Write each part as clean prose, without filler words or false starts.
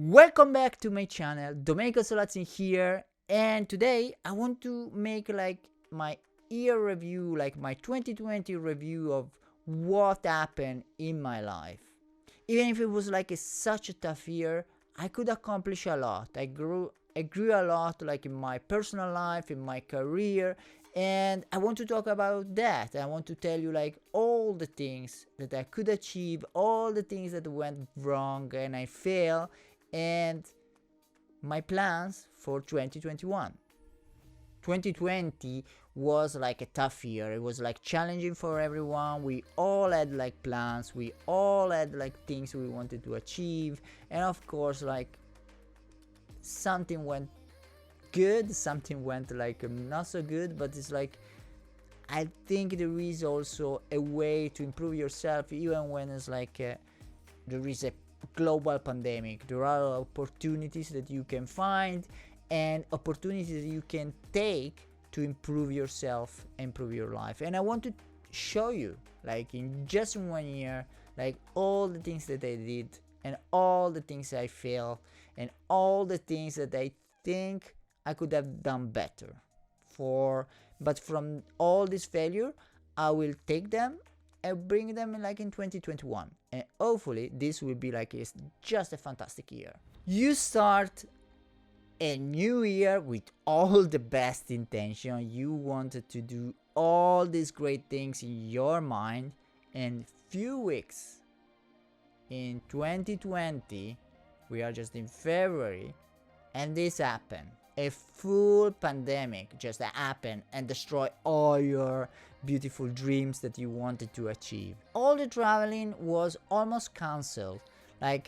Welcome back to my channel. Domenico Solazzo here, and today I want to make my year review, like my 2020 review of what happened in my life. Even if it was such a tough year, I could accomplish a lot. I grew a lot, like in my personal life, in my career, and I want to talk about that. I want to tell you like all the things that I could achieve, all the things that went wrong and I failed, and my plans for 2021. 2020 was like a tough year. It was like challenging for everyone. We all had like plans, we all had like things we wanted to achieve, and of course, like something went good, something went not so good, but it's like I think there is also a way to improve yourself even when it's there is a global pandemic. There are opportunities that you can find and opportunities that you can take to improve yourself, improve your life. And I want to show you, like in just 1 year, like all the things that I did and all the things I failed and all the things that I think I could have done better. But from all this failure, I will take them and bring them in 2021, and hopefully this will be just a fantastic year. You start a new year with all the best intention. You wanted to do all these great things in your mind, and few weeks in 2020, we are just in February, and this happened. A full pandemic just happened and destroyed all your beautiful dreams that you wanted to achieve. All the traveling was almost cancelled. I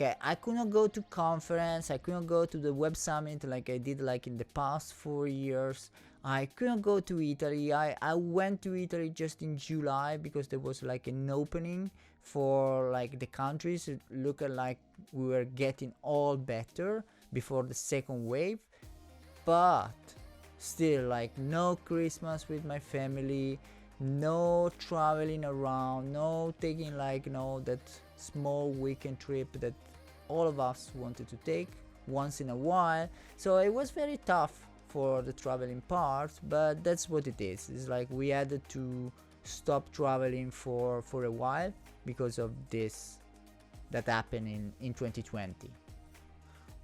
couldn't go to conference, I couldn't go to the web summit like I did in the past 4 years. I couldn't go to Italy. I went to Italy just in July because there was an opening for the countries. It looked like we were getting all better before the second wave, but still no Christmas with my family, no traveling around, no taking that small weekend trip that all of us wanted to take once in a while. So it was very tough for the traveling part, but that's what it is. It's we had to stop traveling for a while because of this that happened in 2020.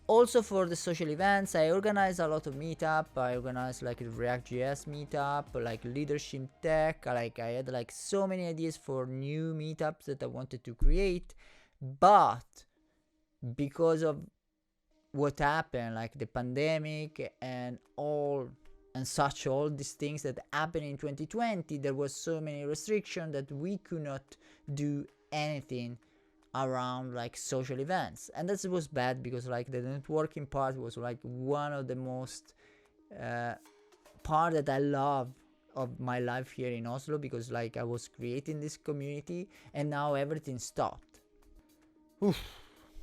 Also for the social events, I organized a lot of meetup. I organized a React.js meetup, leadership tech. I had so many ideas for new meetups that I wanted to create, but because of what happened, the pandemic and all these things that happened in 2020, there was so many restrictions that we could not do anything around social events, and that was bad because the networking part was one of the most part that I love of my life here in Oslo, because I was creating this community and now everything stopped. Oof,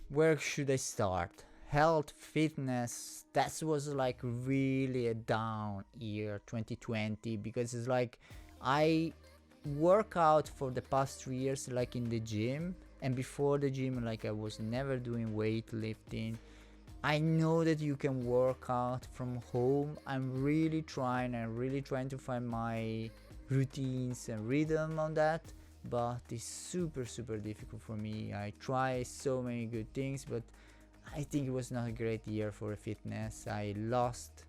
where should I start? Health, fitness, that was really a down year 2020, because it's I work out for the past 3 years in the gym, and before the gym I was never doing weightlifting. I know that you can work out from home. I'm really trying to find my routines and rhythm on that, but it's super difficult for me. I try so many good things, but I think it was not a great year for fitness. I lost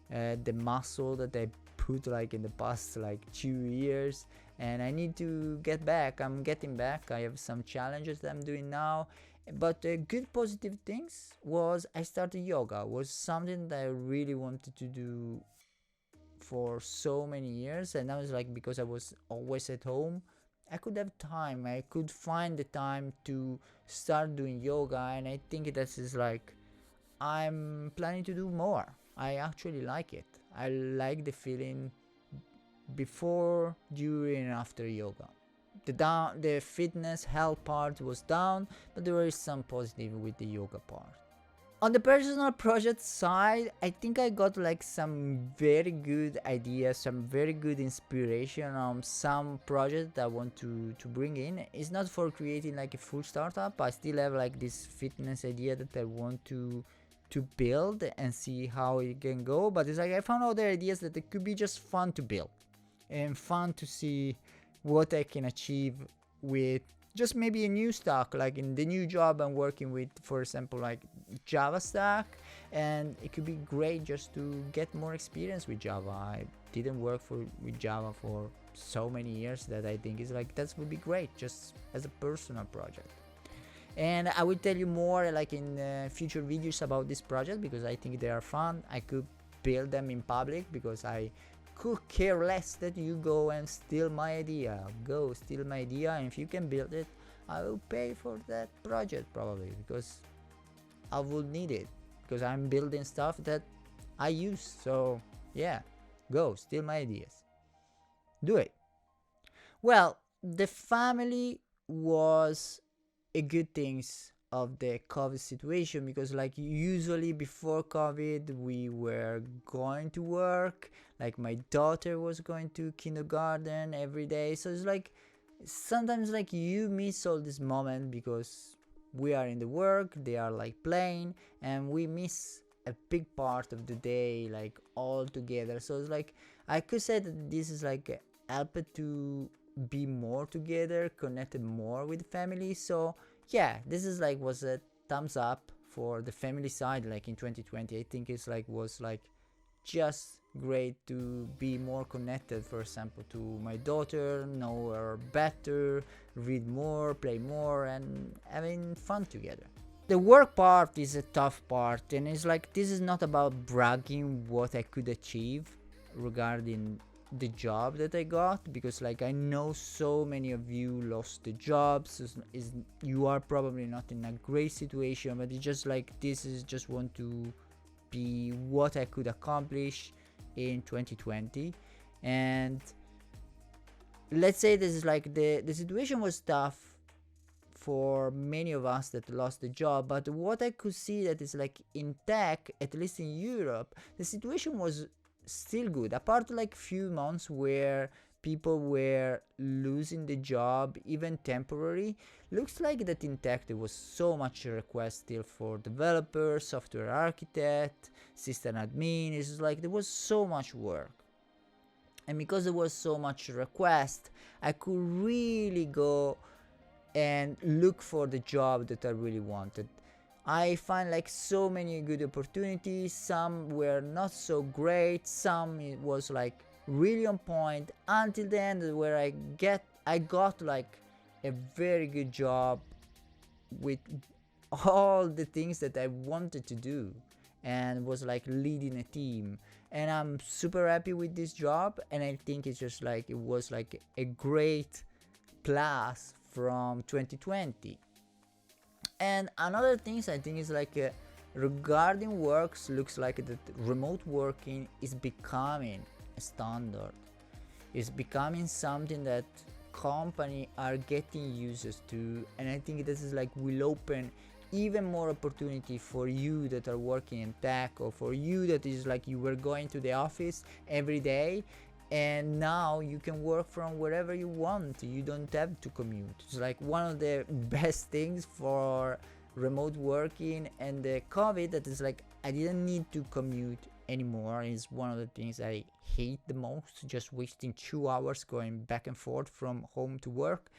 the muscle that I put in the past 2 years, and I need to get back. I'm getting back. I have some challenges that I'm doing now, but good positive things was I started yoga. It was something that I really wanted to do for so many years, and now it's because I was always at home, I could have time. I could find the time to start doing yoga, and I think that is I'm planning to do more. I actually like it. I like the feeling before, during, and after yoga. The fitness health part was down, but there is some positive with the yoga part. On the personal project side, I think I got like some very good ideas, some very good inspiration on some project that I want to bring in. It's not for creating like a full startup. I still have like this fitness idea that I want to build and see how it can go. But it's like I found other ideas that it could be just fun to build and fun to see what I can achieve with just maybe a new stack. Like in the new job I'm working with, for example, like Java stack, and it could be great just to get more experience with Java. I didn't work with Java for so many years that I think is like that would be great just as a personal project. And I will tell you more like in future videos about this project, because I think they are fun. I could build them in public because I could care less that you go and steal my idea. Go steal my idea, and if you can build it, I will pay for that project probably, because I will need it, because I'm building stuff that I use. So yeah, go steal my ideas. Do it. Well, the family was a good things of the COVID situation, because like usually before COVID we were going to work, like my daughter was going to kindergarten every day, so it's like sometimes like you miss all this moment because we are in the work, they are like playing, and we miss a big part of the day like all together. So it's like I could say that this is like helped to be more together, connected more with family. So yeah, this is like was a thumbs up for the family side. Like in 2020 I think it's like was like just great to be more connected, for example, to my daughter, know her better, read more, play more, and having fun together. The work part is a tough part, and it's like this is not about bragging what I could achieve regarding the job that I got, because like I know so many of you lost the jobs, you are probably not in a great situation, but it's just like this is just want to be what I could accomplish in 2020. And let's say this is like the situation was tough for many of us that lost the job, but what I could see that is like in tech, at least in Europe, the situation was still good, apart like few months where people were losing the job even temporary. Looks like that in tech there was so much request still for developers, software architect, system admin. It's like there was so much work, and because there was so much request I could really go and look for the job that I really wanted. I find like so many good opportunities, some were not so great, some it was like really on point, until the end where I got like a very good job with all the things that I wanted to do, and was like leading a team, and I'm super happy with this job. And I think it's just like it was like a great plus from 2020. And another things I think is like regarding works, looks like that remote working is becoming a standard. It's becoming something that company are getting used to, and I think this is like will open even more opportunity for you that are working in tech, or for you that is like you were going to the office every day and now you can work from wherever you want. You don't have to commute. It's like one of the best things for remote working and the COVID, that is like I didn't need to commute anymore. Is one of the things I hate the most, just wasting 2 hours going back and forth from home to work.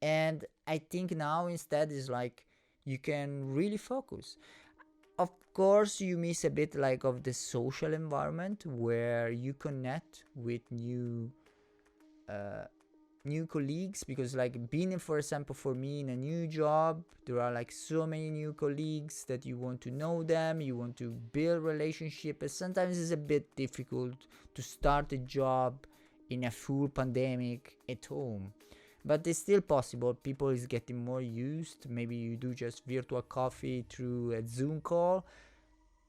And I think now instead is like you can really focus. Of course you miss a bit like of the social environment where you connect with new colleagues, because like being, for example, for me in a new job, there are like so many new colleagues that you want to know them, you want to build relationship, and sometimes it's a bit difficult to start a job in a full pandemic at home. But it's still possible. People is getting more used. Maybe you do just virtual coffee through a Zoom call,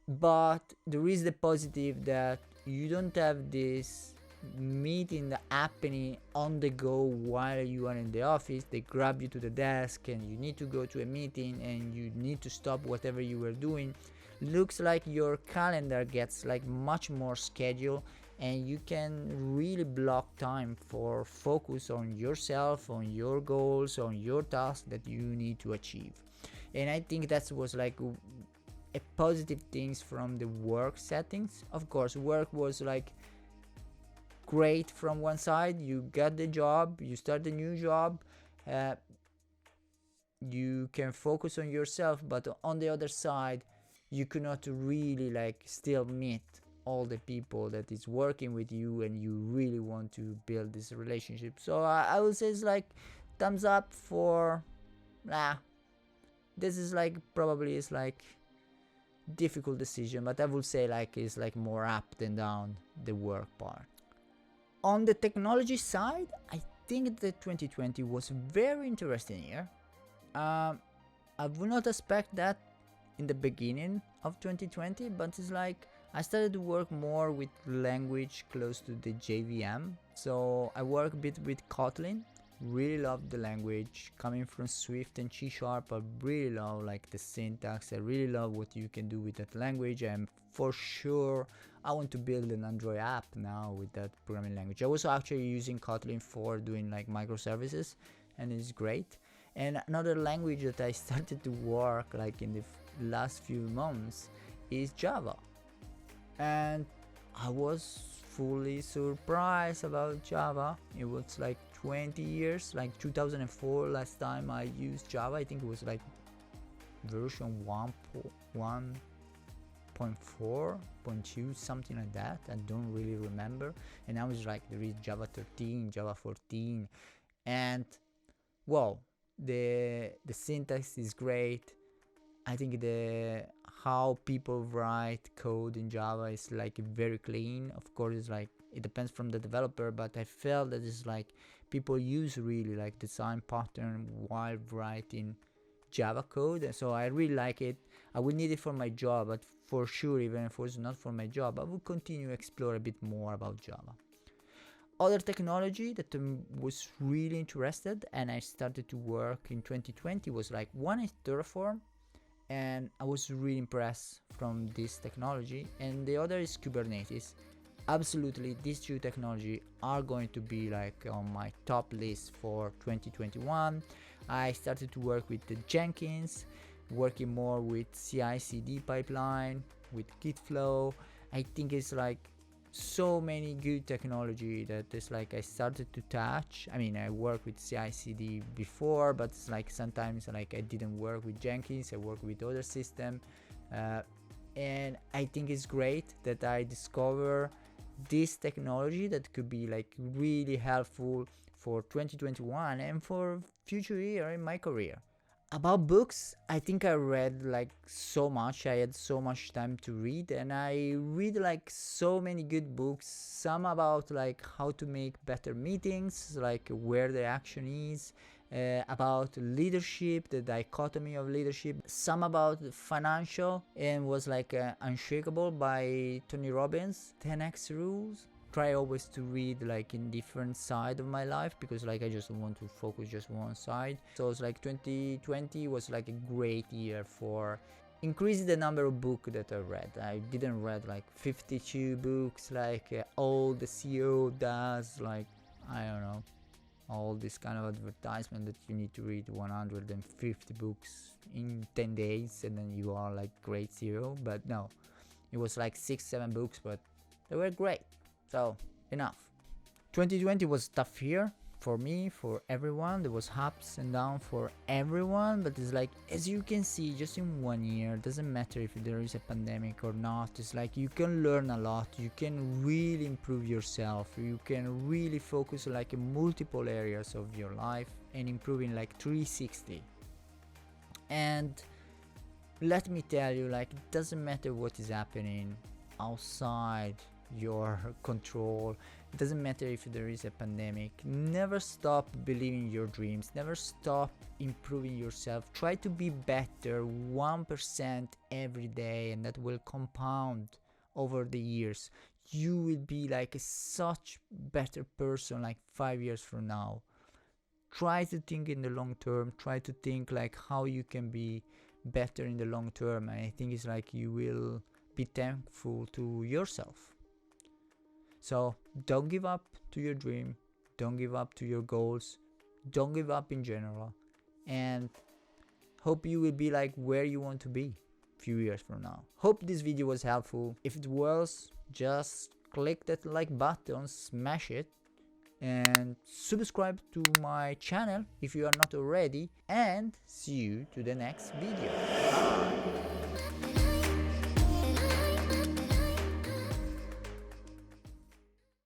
but there is the positive that you don't have this meeting happening on the go while you are in the office. They grab you to the desk and you need to go to a meeting and you need to stop whatever you were doing. looks like your calendar gets like much more scheduled, and you can really block time for focus on yourself, on your goals, on your tasks that you need to achieve. And I think that was like a positive things from the work settings. Of course, work was like great from one side. You got the job, you start a new job, you can focus on yourself, but on the other side you could not really like still meet all the people that is working with you, and you really want to build this relationship. So I would say it's like thumbs up for this is like probably is like difficult decision, but I would say like it's like more up than down the work part. On the technology side, I think that 2020 was very interesting year. I would not expect that in the beginning of 2020, but it's like I started to work more with language close to the JVM. So I work a bit with Kotlin. Really love the language. Coming from Swift and C#, I really love like the syntax. I really love what you can do with that language, and for sure I want to build an Android app now with that programming language. I was actually using Kotlin for doing like microservices, and it's great. And another language that I started to work like in the last few months is Java, and I was fully surprised about Java. It was like 20 years, like 2004 last time I used Java. I think it was like version 1.4.2, something like that. I don't really remember. And now it's like there is Java 13, Java 14, and well, the syntax is great. I think the how people write code in Java is like very clean. Of course, it's like it depends from the developer, but I felt that it's like people use really like design pattern while writing Java code, and so I really like it. I would need it for my job, but for sure, even if it was not for my job, I would continue to explore a bit more about Java. Other technology that was really interested and I started to work in 2020 was like one is Terraform, and I was really impressed from this technology, and the other is Kubernetes. Absolutely, these two technology are going to be like on my top list for 2021. I started to work with the Jenkins, working more with CI/CD pipeline, with Gitflow. I think it's like so many good technology that is like I started to touch. I mean, I worked with CI/CD before, but it's like sometimes like I didn't work with Jenkins. I work with other system, and I think it's great that I discover this technology that could be like really helpful for 2021 and for future year in my career. About books, I think I read like so much. I had so much time to read, and I read like so many good books. Some about like how to make better meetings, like where the action is, about leadership, the dichotomy of leadership. Some about financial, and was like Unshakable by Tony Robbins, 10x rules. Try always to read like in different side of my life, because like I just want to focus just one side. So it's like 2020 was like a great year for increasing the number of books that I read. I didn't read like 52 books like all the CEO does, like I don't know, all this kind of advertisement that you need to read 150 books in 10 days and then you are like great CEO. But no, it was like 6-7 books, but they were great. So enough. 2020 was tough year for me, for everyone. There was ups and downs for everyone, but it's like, as you can see, just in 1 year, doesn't matter if there is a pandemic or not, it's like you can learn a lot, you can really improve yourself, you can really focus like in multiple areas of your life and improving like 360. And let me tell you, like, it doesn't matter what is happening outside your control. It doesn't matter if there is a pandemic. Never stop believing your dreams, never stop improving yourself. Try to be better 1% every day, and that will compound over the years. You will be like a such better person like 5 years from now. Try to think in the long term, try to think like how you can be better in the long term. And I think it's like you will be thankful to yourself. So don't give up to your dream, don't give up to your goals, don't give up in general, and hope you will be like where you want to be a few years from now. Hope this video was helpful. If it was, just click that like button, smash it, and subscribe to my channel if you are not already, and see you to the next video. Bye.